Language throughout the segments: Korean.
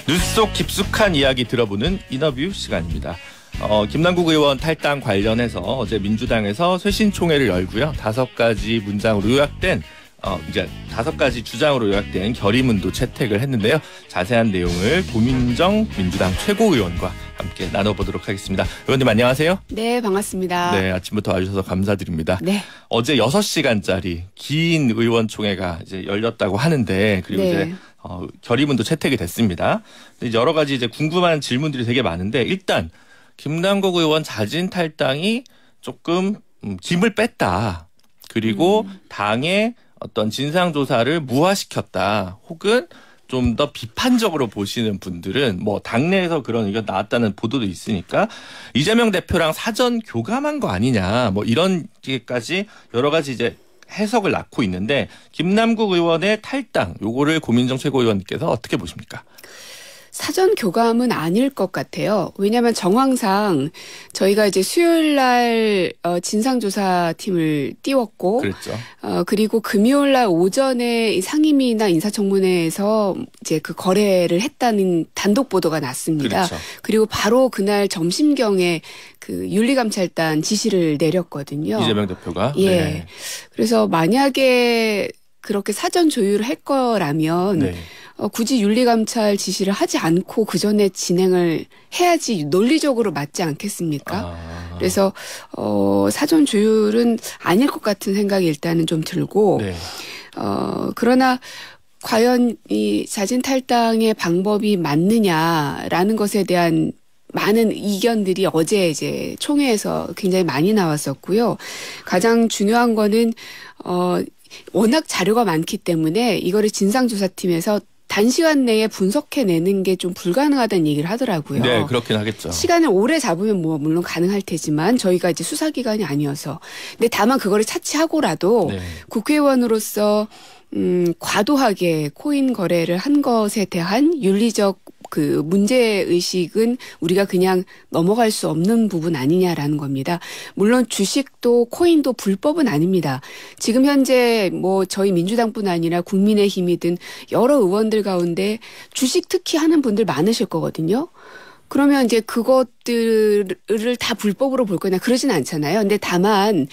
뉴스 속 깊숙한 이야기 들어보는 인터뷰 시간입니다. 김남국 의원 탈당 관련해서 어제 민주당에서 쇄신총회를 열고요. 5가지 문장으로 요약된 이제 5가지 주장으로 요약된 결의문도 채택을 했는데요. 자세한 내용을 고민정 민주당 최고위원과 함께 나눠보도록 하겠습니다. 의원님 안녕하세요. 네, 반갑습니다. 네, 아침부터 와주셔서 감사드립니다. 네. 어제 6시간짜리 긴 의원총회가 이제 열렸다고 하는데 그리고 네. 이제 결의문도 채택이 됐습니다. 이제 여러 가지 이제 궁금한 질문들이 되게 많은데 일단 김남국 의원 자진 탈당이 조금 김을 뺐다. 그리고 당의 어떤 진상조사를 무화시켰다. 혹은 좀 더 비판적으로 보시는 분들은 뭐 당내에서 그런 의견 나왔다는 보도도 있으니까 이재명 대표랑 사전 교감한 거 아니냐. 뭐 이런 게까지 여러 가지 이제 해석을 낳고 있는데 김남국 의원의 탈당 요거를 고민정 최고위원께서 어떻게 보십니까? 사전 교감은 아닐 것 같아요. 왜냐하면 정황상 저희가 이제 수요일 날 진상조사팀을 띄웠고, 그랬죠. 그리고 금요일 날 오전에 이 상임위나 인사청문회에서 이제 그 거래를 했다는 단독 보도가 났습니다. 그렇죠. 그리고 바로 그날 점심경에 그 윤리감찰단 지시를 내렸거든요. 이재명 대표가. 예. 네. 그래서 만약에 그렇게 사전 조율을 할 거라면. 네. 굳이 윤리감찰 지시를 하지 않고 그 전에 진행을 해야지 논리적으로 맞지 않겠습니까? 그래서 사전 조율은 아닐 것 같은 생각이 일단은 좀 들고, 네. 그러나 과연 이 자진 탈당의 방법이 맞느냐라는 것에 대한 많은 이견들이 어제 이제 총회에서 굉장히 많이 나왔었고요. 가장 중요한 거는 워낙 자료가 많기 때문에 이거를 진상조사팀에서 단시간 내에 분석해내는 게 좀 불가능하다는 얘기를 하더라고요. 네, 그렇긴 하겠죠. 시간을 오래 잡으면 뭐 물론 가능할 테지만 저희가 이제 수사기관이 아니어서. 근데 다만 그거를 차치하고라도 네. 국회의원으로서 과도하게 코인 거래를 한 것에 대한 윤리적 그 문제의식은 우리가 그냥 넘어갈 수 없는 부분 아니냐라는 겁니다. 물론 주식도 코인도 불법은 아닙니다. 지금 현재 뭐 저희 민주당뿐 아니라 국민의힘이든 여러 의원들 가운데 주식 특히 하는 분들 많으실 거거든요. 그러면 이제 그것들을 다 불법으로 볼 거냐 그러진 않잖아요. 근데 다만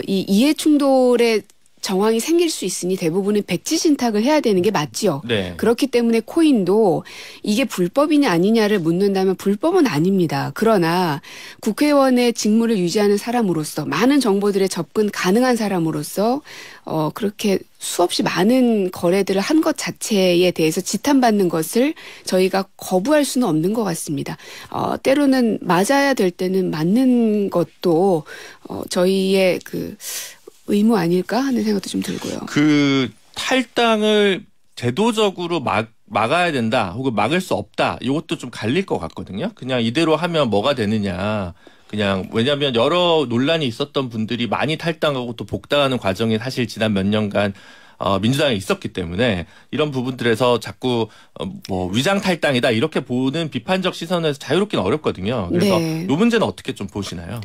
이 이해 충돌의 정황이 생길 수 있으니 대부분은 백지신탁을 해야 되는 게 맞지요. 네. 그렇기 때문에 코인도 이게 불법이냐 아니냐를 묻는다면 불법은 아닙니다. 그러나 국회의원의 직무를 유지하는 사람으로서 많은 정보들에 접근 가능한 사람으로서 그렇게 수없이 많은 거래들을 한 것 자체에 대해서 지탄받는 것을 저희가 거부할 수는 없는 것 같습니다. 때로는 맞아야 될 때는 맞는 것도 저희의 그 의무 아닐까 하는 생각도 좀 들고요. 그 탈당을 제도적으로 막아야 된다 혹은 막을 수 없다 이것도 좀 갈릴 것 같거든요. 그냥 이대로 하면 뭐가 되느냐. 그냥 왜냐하면 여러 논란이 있었던 분들이 많이 탈당하고 또 복당하는 과정이 사실 지난 몇 년간 민주당에 있었기 때문에 이런 부분들에서 자꾸 뭐 위장 탈당이다 이렇게 보는 비판적 시선에서 자유롭기는 어렵거든요. 그래서 네. 이 문제는 어떻게 좀 보시나요?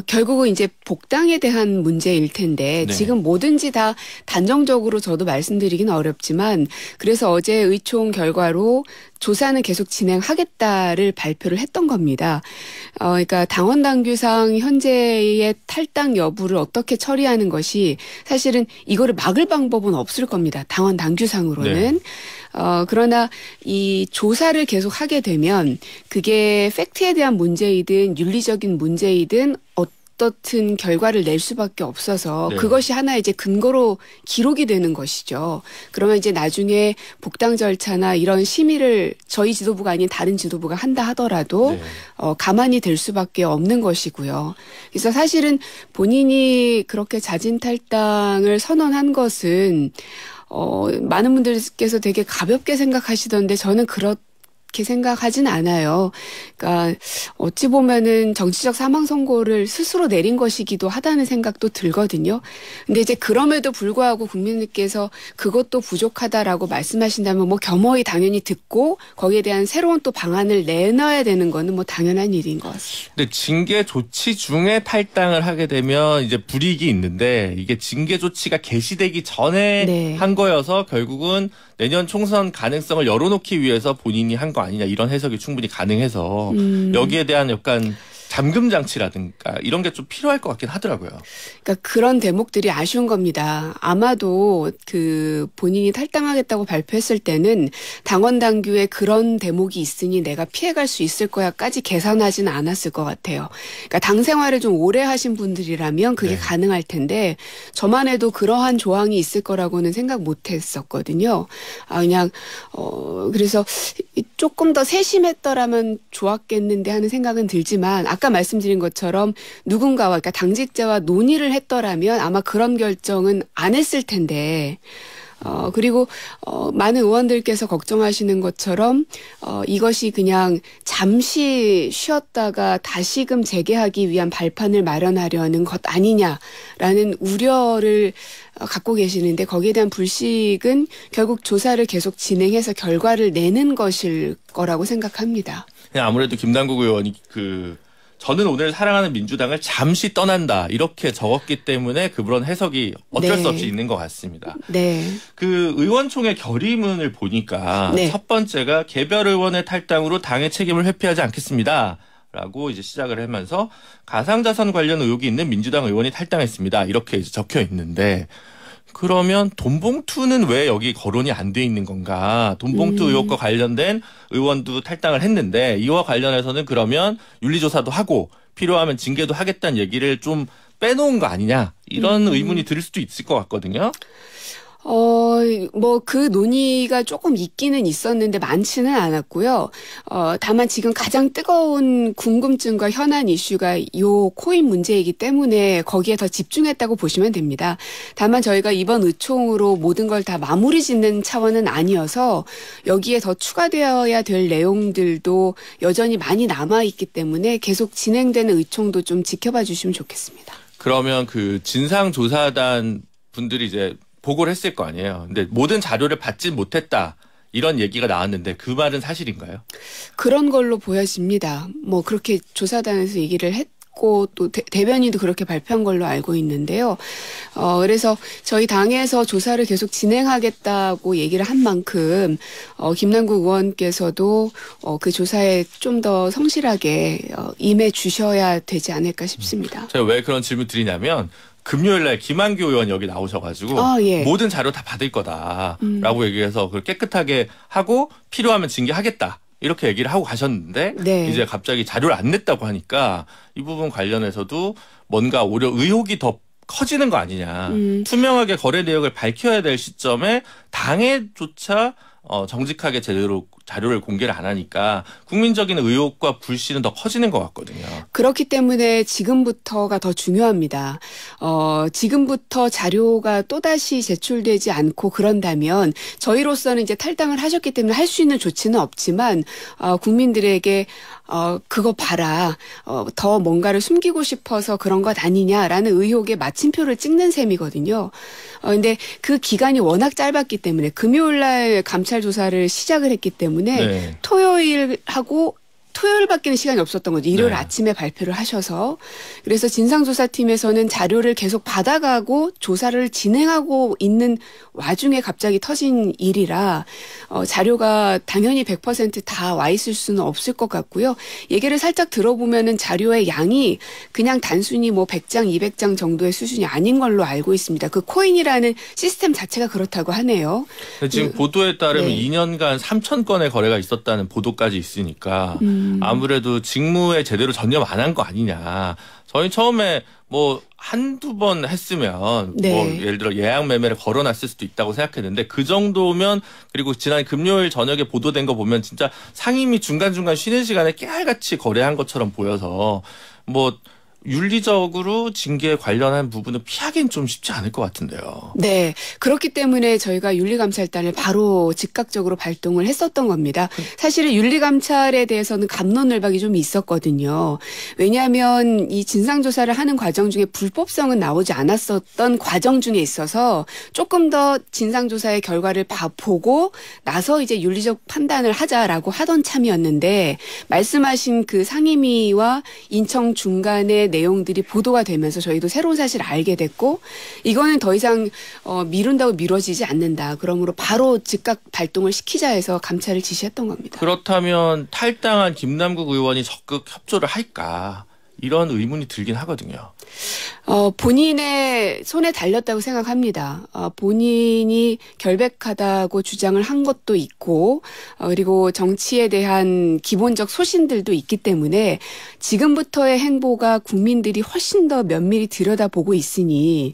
결국은 이제 복당에 대한 문제일 텐데 네. 지금 뭐든지 다 단정적으로 저도 말씀드리기는 어렵지만 그래서 어제 의총 결과로 조사는 계속 진행하겠다를 발표를 했던 겁니다. 그러니까 당원 당규상 현재의 탈당 여부를 어떻게 처리하는 것이 사실은 이거를 막을 방법은 없을 겁니다. 당원 당규상으로는. 네. 그러나 이 조사를 계속 하게 되면 그게 팩트에 대한 문제이든 윤리적인 문제이든 어떻든 결과를 낼 수밖에 없어서 네. 그것이 하나 이제 근거로 기록이 되는 것이죠. 그러면 이제 나중에 복당 절차나 이런 심의를 저희 지도부가 아닌 다른 지도부가 한다 하더라도 네. 가만히 될 수밖에 없는 것이고요. 그래서 사실은 본인이 그렇게 자진 탈당을 선언한 것은 많은 분들께서 되게 가볍게 생각하시던데 저는 그렇게 생각하진 않아요. 그러니까 어찌 보면은 정치적 사망 선고를 스스로 내린 것이기도 하다는 생각도 들거든요. 근데 이제 그럼에도 불구하고 국민들께서 그것도 부족하다라고 말씀하신다면 뭐 겸허히 당연히 듣고 거기에 대한 새로운 또 방안을 내놔야 되는 거는 뭐 당연한 일인 것 같습니다. 근데 징계 조치 중에 탈당을 하게 되면 이제 불이익이 있는데 이게 징계 조치가 개시되기 전에 네. 한 거여서 결국은 내년 총선 가능성을 열어놓기 위해서 본인이 한 거 아니냐 이런 해석이 충분히 가능해서 여기에 대한 약간 잠금 장치라든가 이런 게 좀 필요할 것 같긴 하더라고요. 그러니까 그런 대목들이 아쉬운 겁니다. 아마도 그 본인이 탈당하겠다고 발표했을 때는 당원 당규에 그런 대목이 있으니 내가 피해갈 수 있을 거야까지 계산하지는 않았을 것 같아요. 그러니까 당 생활을 좀 오래 하신 분들이라면 그게 네. 가능할 텐데 저만 해도 그러한 조항이 있을 거라고는 생각 못했었거든요. 그냥 그래서 조금 더 세심했더라면 좋았겠는데 하는 생각은 들지만 아까 말씀드린 것처럼 누군가와 그러니까 당직자와 논의를 했더라면 아마 그런 결정은 안 했을 텐데 그리고 많은 의원들께서 걱정하시는 것처럼 이것이 그냥 잠시 쉬었다가 다시금 재개하기 위한 발판을 마련하려는 것 아니냐라는 우려를 갖고 계시는데 거기에 대한 불식은 결국 조사를 계속 진행해서 결과를 내는 것일 거라고 생각합니다. 아무래도 김남국 의원이 저는 오늘 사랑하는 민주당을 잠시 떠난다 이렇게 적었기 때문에 그런 해석이 어쩔 수 없이 있는 것 같습니다. 네. 그 의원총회 결의문을 보니까 네. 첫 번째가 개별 의원의 탈당으로 당의 책임을 회피하지 않겠습니다. 라고 이제 시작을 하면서 가상자산 관련 의혹이 있는 민주당 의원이 탈당했습니다. 이렇게 이제 적혀 있는데 그러면 돈봉투는 왜 여기 거론이 안 돼 있는 건가? 돈봉투 의혹과 관련된 의원도 탈당을 했는데 이와 관련해서는 그러면 윤리조사도 하고 필요하면 징계도 하겠다는 얘기를 좀 빼놓은 거 아니냐? 이런 의문이 들 수도 있을 것 같거든요. 뭐 그 논의가 조금 있기는 있었는데 많지는 않았고요. 다만 지금 가장 뜨거운 궁금증과 현안 이슈가 요 코인 문제이기 때문에 거기에 더 집중했다고 보시면 됩니다. 다만 저희가 이번 의총으로 모든 걸 다 마무리 짓는 차원은 아니어서 여기에 더 추가되어야 될 내용들도 여전히 많이 남아있기 때문에 계속 진행되는 의총도 좀 지켜봐 주시면 좋겠습니다. 그러면 그 진상조사단 분들이 이제 보고를 했을 거 아니에요. 근데 모든 자료를 받지 못했다. 이런 얘기가 나왔는데 그 말은 사실인가요? 그런 걸로 보여집니다. 뭐 그렇게 조사단에서 얘기를 했고 또 대변인도 그렇게 발표한 걸로 알고 있는데요. 그래서 저희 당에서 조사를 계속 진행하겠다고 얘기를 한 만큼 김남국 의원께서도 그 조사에 좀 더 성실하게 임해 주셔야 되지 않을까 싶습니다. 제가 왜 그런 질문 드리냐면 금요일 날 김한규 의원 여기 나오셔가지고 예. 모든 자료 다 받을 거다라고 얘기해서 그걸 깨끗하게 하고 필요하면 징계하겠다 이렇게 얘기를 하고 가셨는데 네. 이제 갑자기 자료를 안 냈다고 하니까 이 부분 관련해서도 뭔가 오히려 의혹이 더 커지는 거 아니냐. 투명하게 거래 내역을 밝혀야 될 시점에 당에조차 정직하게 제대로 자료를 공개를 안 하니까 국민적인 의혹과 불신은 더 커지는 것 같거든요. 그렇기 때문에 지금부터가 더 중요합니다. 지금부터 자료가 또다시 제출되지 않고 그런다면 저희로서는 이제 탈당을 하셨기 때문에 할 수 있는 조치는 없지만 국민들에게 그거 봐라. 더 뭔가를 숨기고 싶어서 그런 것 아니냐라는 의혹에 마침표를 찍는 셈이거든요. 근데 그 기간이 워낙 짧았기 때문에 금요일 날 감찰 조사를 시작을 했기 때문에 네. 토요일밖에는 시간이 없었던 거죠. 일요일 네. 아침에 발표를 하셔서. 그래서 진상조사팀에서는 자료를 계속 받아가고 조사를 진행하고 있는 와중에 갑자기 터진 일이라 자료가 당연히 100% 다 와 있을 수는 없을 것 같고요. 얘기를 살짝 들어보면은 자료의 양이 그냥 단순히 뭐 100장, 200장 정도의 수준이 아닌 걸로 알고 있습니다. 그 코인이라는 시스템 자체가 그렇다고 하네요. 지금 보도에 따르면 네. 2년간 3,000건의 거래가 있었다는 보도까지 있으니까 아무래도 직무에 제대로 전념 안 한 거 아니냐. 저희 처음에 뭐 한두 번 했으면 네. 뭐 예를 들어 예약 매매를 걸어놨을 수도 있다고 생각했는데 그 정도면 그리고 지난 금요일 저녁에 보도된 거 보면 진짜 상임위 중간중간 쉬는 시간에 깨알같이 거래한 것처럼 보여서 뭐 윤리적으로 징계에 관련한 부분은 피하기는 좀 쉽지 않을 것 같은데요. 네. 그렇기 때문에 저희가 윤리감찰단을 바로 즉각적으로 발동을 했었던 겁니다. 사실은 윤리감찰에 대해서는 갑론을박이 좀 있었거든요. 왜냐하면 이 진상조사를 하는 과정 중에 불법성은 나오지 않았었던 과정 중에 있어서 조금 더 진상조사의 결과를 보고 나서 이제 윤리적 판단을 하자라고 하던 참이었는데 말씀하신 그 상임위와 인청 중간에 내용들이 보도가 되면서 저희도 새로운 사실을 알게 됐고 이거는 더 이상 미룬다고 미뤄지지 않는다. 그러므로 바로 즉각 발동을 시키자 해서 감찰을 지시했던 겁니다. 그렇다면 탈당한 김남국 의원이 적극 협조를 할까? 이런 의문이 들긴 하거든요. 본인의 손에 달렸다고 생각합니다. 본인이 결백하다고 주장을 한 것도 있고 그리고 정치에 대한 기본적 소신들도 있기 때문에 지금부터의 행보가 국민들이 훨씬 더 면밀히 들여다보고 있으니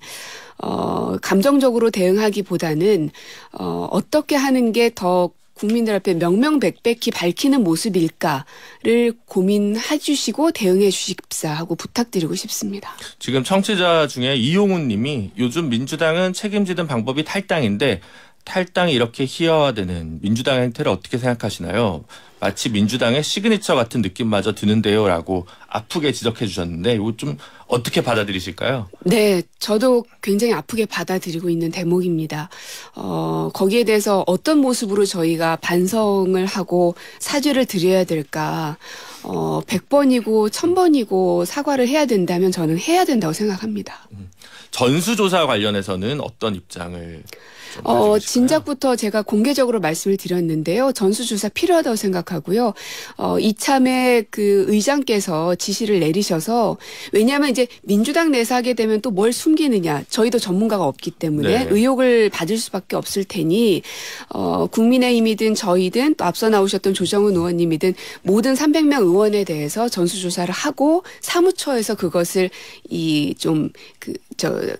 감정적으로 대응하기보다는 어떻게 하는 게 더 국민들 앞에 명명백백히 밝히는 모습일까를 고민해 주시고 대응해 주십사 하고 부탁드리고 싶습니다. 지금 청취자 중에 이용훈 님이 요즘 민주당은 책임지는 방법이 탈당인데 탈당이 이렇게 희화화되는 민주당의 행태를 어떻게 생각하시나요? 마치 민주당의 시그니처 같은 느낌마저 드는데요 라고 아프게 지적해 주셨는데 이거 좀 어떻게 받아들이실까요? 네, 저도 굉장히 아프게 받아들이고 있는 대목입니다. 거기에 대해서 어떤 모습으로 저희가 반성을 하고 사죄를 드려야 될까 100번이고 1000번이고 사과를 해야 된다면 저는 해야 된다고 생각합니다. 전수조사 관련해서는 어떤 입장을 좀 가지고 계실까요? 진작부터 제가 공개적으로 말씀을 드렸는데요. 전수조사 필요하다고 생각하고요. 이참에 그 의장께서 지시를 내리셔서 왜냐하면 이제 민주당 내에서 하게 되면 또 뭘 숨기느냐. 저희도 전문가가 없기 때문에 네. 의혹을 받을 수밖에 없을 테니 국민의힘이든 저희든 또 앞서 나오셨던 조정훈 의원님이든 모든 300명 의원에 대해서 전수조사를 하고 사무처에서 그것을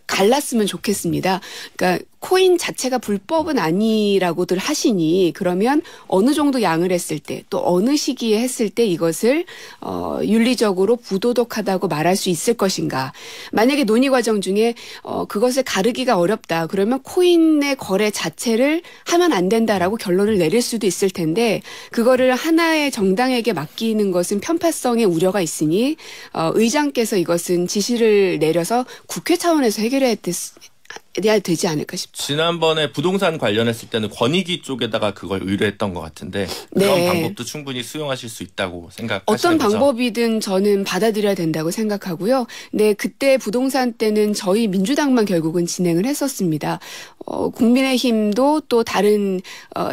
갈랐으면 좋겠습니다. 그러니까 코인 자체가 불법은 아니라고들 하시니 그러면 어느 정도 양을 했을 때 또 어느 시기에 했을 때 이것을 윤리적으로 부도덕하다고 말할 수 있을 것인가. 만약에 논의 과정 중에 그것을 가르기가 어렵다. 그러면 코인의 거래 자체를 하면 안 된다라고 결론을 내릴 수도 있을 텐데 그거를 하나의 정당에게 맡기는 것은 편파성의 우려가 있으니 의장께서 이것은 지시를 내려서 국회 차원에서 해결해야 되지 않을까 싶습니다. 지난번에 부동산 관련했을 때는 권익위 쪽에다가 그걸 의뢰했던 것 같은데 그런 네. 방법도 충분히 수용하실 수 있다고 생각하시는 어떤 거죠? 방법이든 저는 받아들여야 된다고 생각하고요. 네, 그때 부동산 때는 저희 민주당만 결국은 진행을 했었습니다. 국민의힘도 또 다른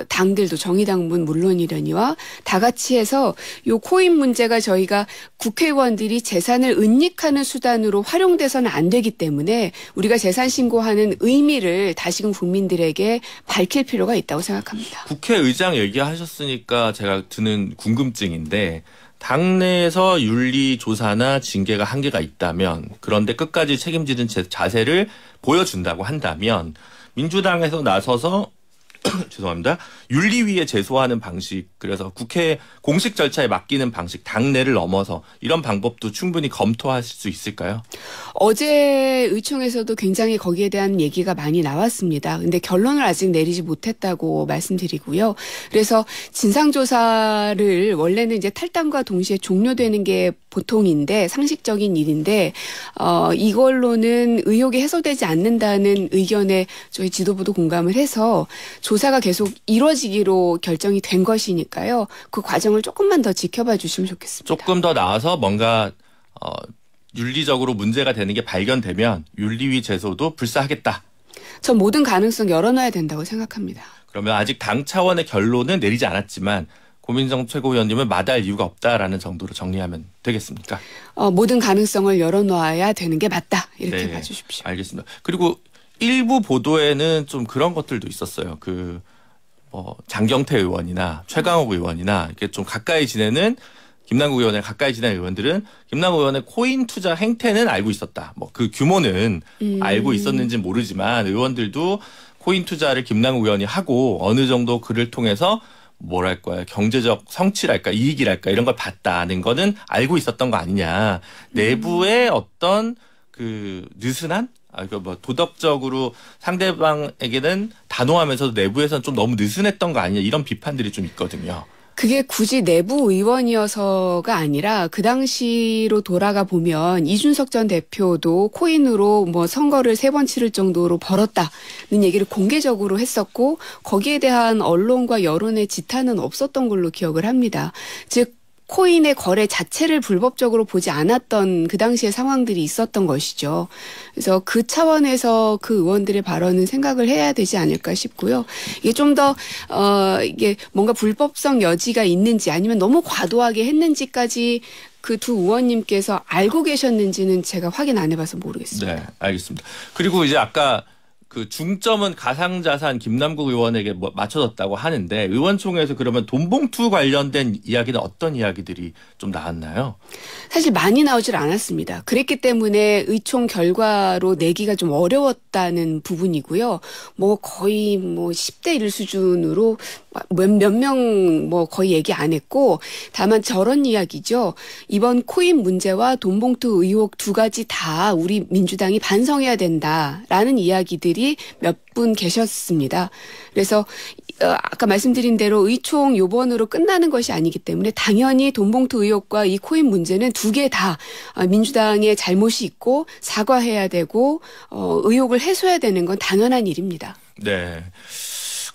당들도 정의당은 물론이려니와 다 같이 해서 요 코인 문제가 저희가 국회의원들이 재산을 은닉하는 수단으로 활용돼서는 안 되기 때문에 우리가 재산 신고하는 의미를 다시금 국민들에게 밝힐 필요가 있다고 생각합니다. 국회의장 얘기하셨으니까 제가 드는 궁금증인데 당내에서 윤리조사나 징계가 한계가 있다면 그런데 끝까지 책임지는 자세를 보여준다고 한다면 민주당에서 나서서 죄송합니다. 윤리위에 제소하는 방식, 그래서 국회 공식 절차에 맡기는 방식, 당내를 넘어서 이런 방법도 충분히 검토하실 수 있을까요? 어제 의총에서도 굉장히 거기에 대한 얘기가 많이 나왔습니다. 근데 결론을 아직 내리지 못했다고 말씀드리고요. 그래서 진상조사를 원래는 이제 탈당과 동시에 종료되는 게 보통인데 상식적인 일인데 이걸로는 의혹이 해소되지 않는다는 의견에 저희 지도부도 공감을 해서 조사가 계속 이루어지기로 결정이 된 것이니까요. 그 과정을 조금만 더 지켜봐 주시면 좋겠습니다. 조금 더 나아서 뭔가 윤리적으로 문제가 되는 게 발견되면 윤리위 제소도 불사하겠다. 전 모든 가능성 열어놔야 된다고 생각합니다. 그러면 아직 당 차원의 결론은 내리지 않았지만 고민정 최고위원님은 마다할 이유가 없다라는 정도로 정리하면 되겠습니까? 모든 가능성을 열어놔야 되는 게 맞다. 이렇게 네, 봐주십시오. 알겠습니다. 그리고 일부 보도에는 좀 그런 것들도 있었어요. 장경태 의원이나 최강욱 의원이나 이렇게 좀 가까이 지내는 김남국 의원에 가까이 지내는 의원들은 김남국 의원의 코인 투자 행태는 알고 있었다. 뭐 그 규모는 알고 있었는지는 모르지만 의원들도 코인 투자를 김남국 의원이 하고 어느 정도 그를 통해서 뭐랄까요, 경제적 성취랄까 이익이랄까 이런 걸 봤다는 거는 알고 있었던 거 아니냐. 내부의 어떤 그 느슨한 도덕적으로 상대방에게는 단호하면서도 내부에서는 좀 너무 느슨했던 거 아니냐 이런 비판들이 좀 있거든요. 그게 굳이 내부 의원이어서가 아니라 그 당시로 돌아가 보면 이준석 전 대표도 코인으로 선거를 3번 치를 정도로 벌었다는 얘기를 공개적으로 했었고 거기에 대한 언론과 여론의 지탄은 없었던 걸로 기억을 합니다. 즉 코인의 거래 자체를 불법적으로 보지 않았던 그 당시의 상황들이 있었던 것이죠. 그래서 그 차원에서 그 의원들의 발언은 생각을 해야 되지 않을까 싶고요. 이게 좀 더 이게 뭔가 불법성 여지가 있는지 아니면 너무 과도하게 했는지까지 그 두 의원님께서 알고 계셨는지는 제가 확인 안 해봐서 모르겠습니다. 네, 알겠습니다. 그리고 이제 아까 그 중점은 가상자산 김남국 의원에게 맞춰졌다고 하는데 의원총회에서 그러면 돈봉투 관련된 이야기는 어떤 이야기들이 좀 나왔나요? 사실 많이 나오질 않았습니다. 그랬기 때문에 의총 결과로 내기가 좀 어려웠다는 부분이고요. 뭐 거의 뭐 10대 1 수준으로 몇 명 뭐 거의 얘기 안 했고 다만 저런 이야기죠. 이번 코인 문제와 돈봉투 의혹 두 가지 다 우리 민주당이 반성해야 된다라는 이야기들이 몇 분 계셨습니다. 그래서 아까 말씀드린 대로 의총 요번으로 끝나는 것이 아니기 때문에 당연히 돈봉투 의혹과 이 코인 문제는 두 개 다 민주당의 잘못이 있고 사과해야 되고 의혹을 해소해야 되는 건 당연한 일입니다. 네.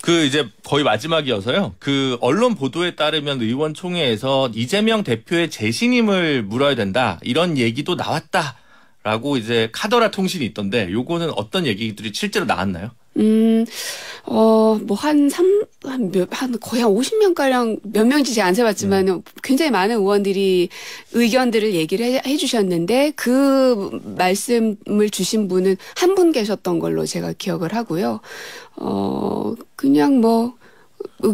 그 이제 거의 마지막이어서요. 그 언론 보도에 따르면 의원총회에서 이재명 대표의 재신임을 물어야 된다. 이런 얘기도 나왔다라고 이제 카더라 통신이 있던데 요거는 어떤 얘기들이 실제로 나왔나요? 한 거의 한 50명가량 몇 명인지 제가 안 세봤지만 굉장히 많은 의원들이 의견들을 얘기를 해주셨는데 그 말씀을 주신 분은 한 분 계셨던 걸로 제가 기억을 하고요. 그냥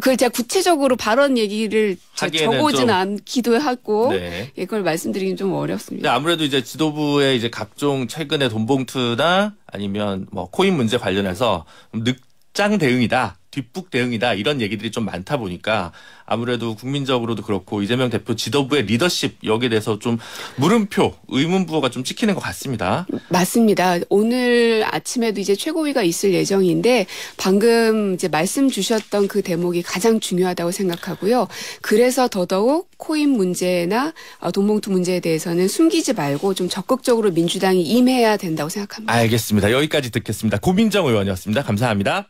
그 제가 구체적으로 발언 얘기를 적어오진 않기도 하고 네. 그걸 말씀드리긴 좀 어렵습니다. 아무래도 이제 지도부의 이제 각종 최근의 돈봉투나 아니면 뭐 코인 문제 관련해서 늑장 대응이다, 뒷북 대응이다 이런 얘기들이 좀 많다 보니까 아무래도 국민적으로도 그렇고 이재명 대표 지도부의 리더십 여기에 대해서 좀 물음표, 의문부호가 좀 찍히는 것 같습니다. 맞습니다. 오늘 아침에도 이제 최고위가 있을 예정인데 방금 이제 말씀 주셨던 그 대목이 가장 중요하다고 생각하고요. 그래서 더더욱 코인 문제나 돈봉투 문제에 대해서는 숨기지 말고 좀 적극적으로 민주당이 임해야 된다고 생각합니다. 알겠습니다. 여기까지 듣겠습니다. 고민정 의원이었습니다. 감사합니다.